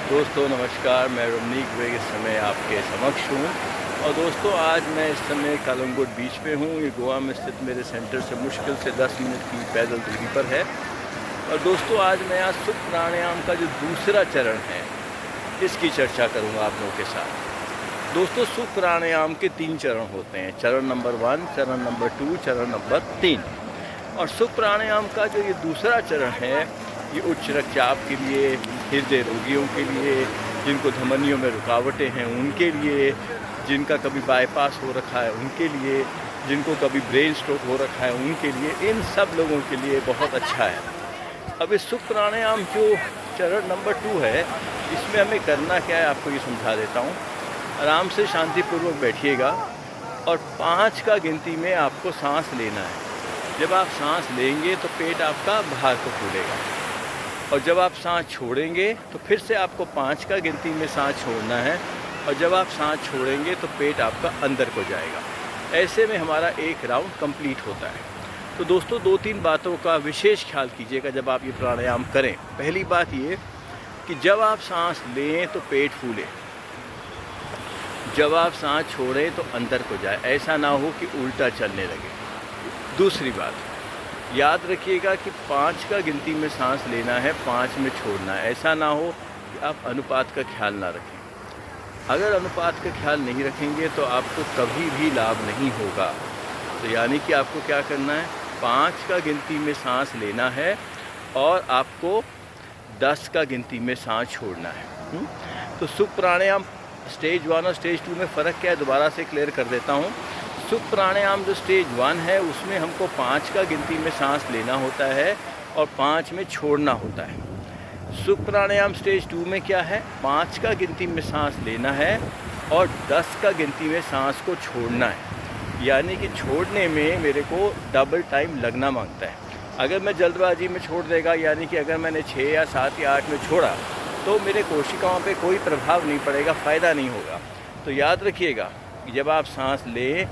दोस्तों नमस्कार, मैं रमनीक बेग इस समय आपके समक्ष हूँ। और दोस्तों आज मैं इस समय कलंगुट बीच पे हूँ। ये गोवा में स्थित मेरे सेंटर से मुश्किल से 10 मिनट की पैदल दूरी पर है। और दोस्तों आज मैं आज सुख प्राणायाम का जो दूसरा चरण है इसकी चर्चा करूँगा आप लोगों के साथ। दोस्तों सुख प्राणायाम के 3 चरण होते हैं, चरण नंबर 1, चरण नंबर 2, चरण नंबर 3। और सुख प्राणायाम का जो ये दूसरा चरण है ये उच्च रक्तचाप के लिए, हृदय रोगियों के लिए, जिनको धमनियों में रुकावटें हैं उनके लिए, जिनका कभी बाईपास हो रखा है उनके लिए, जिनको कभी ब्रेन स्ट्रोक हो रखा है उनके लिए, इन सब लोगों के लिए बहुत अच्छा है। अब इस सुख प्राणायाम जो चरण नंबर 2 है इसमें हमें करना क्या है आपको ये समझा देता हूँ। आराम से शांतिपूर्वक बैठिएगा और 5 का गिनती में आपको सांस लेना है। जब आप सांस लेंगे तो पेट आपका बाहर को फूलेगा और जब आप सांस छोड़ेंगे तो फिर से आपको 5 का गिनती में सांस छोड़ना है और जब आप सांस छोड़ेंगे तो पेट आपका अंदर को जाएगा। ऐसे में हमारा एक राउंड कंप्लीट होता है। तो दोस्तों 2-3 बातों का विशेष ख्याल कीजिएगा जब आप ये प्राणायाम करें। पहली बात ये कि जब आप सांस लें तो पेट फूले, जब आप सांस छोड़ें तो अंदर को जाए, ऐसा ना हो कि उल्टा चलने लगे। दूसरी बात याद रखिएगा कि 5 का गिनती में सांस लेना है, 5 में छोड़ना है। ऐसा ना हो कि आप अनुपात का ख्याल ना रखें। अगर अनुपात का ख्याल नहीं रखेंगे तो आपको कभी भी लाभ नहीं होगा। तो यानी कि आपको क्या करना है, 5 का गिनती में सांस लेना है और आपको 10 का गिनती में सांस छोड़ना है। तो सुख प्राणायाम स्टेज 1 और स्टेज 2 में फ़र्क क्या है दोबारा से क्लियर कर देता हूँ। सुख प्राणायाम जो स्टेज 1 है उसमें हमको 5 का गिनती में सांस लेना होता है और 5 में छोड़ना होता है। सुख प्राणायाम स्टेज 2 में क्या है, 5 का गिनती में सांस लेना है और 10 का गिनती में सांस को छोड़ना है। यानी कि छोड़ने में मेरे को डबल टाइम लगना मांगता है। अगर मैं जल्दबाजी में छोड़ देगा, यानी कि अगर मैंने 6 या 7 या 8 में छोड़ा तो मेरे कोशिकाओं पे कोई प्रभाव नहीं पड़ेगा, फ़ायदा नहीं होगा। तो याद रखिएगा कि जब आप सांस लें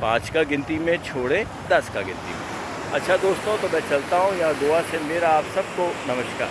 5 का गिनती में, छोड़ें 10 का गिनती में। अच्छा दोस्तों, तो मैं चलता हूँ। यहाँ गोवा से मेरा आप सबको नमस्कार।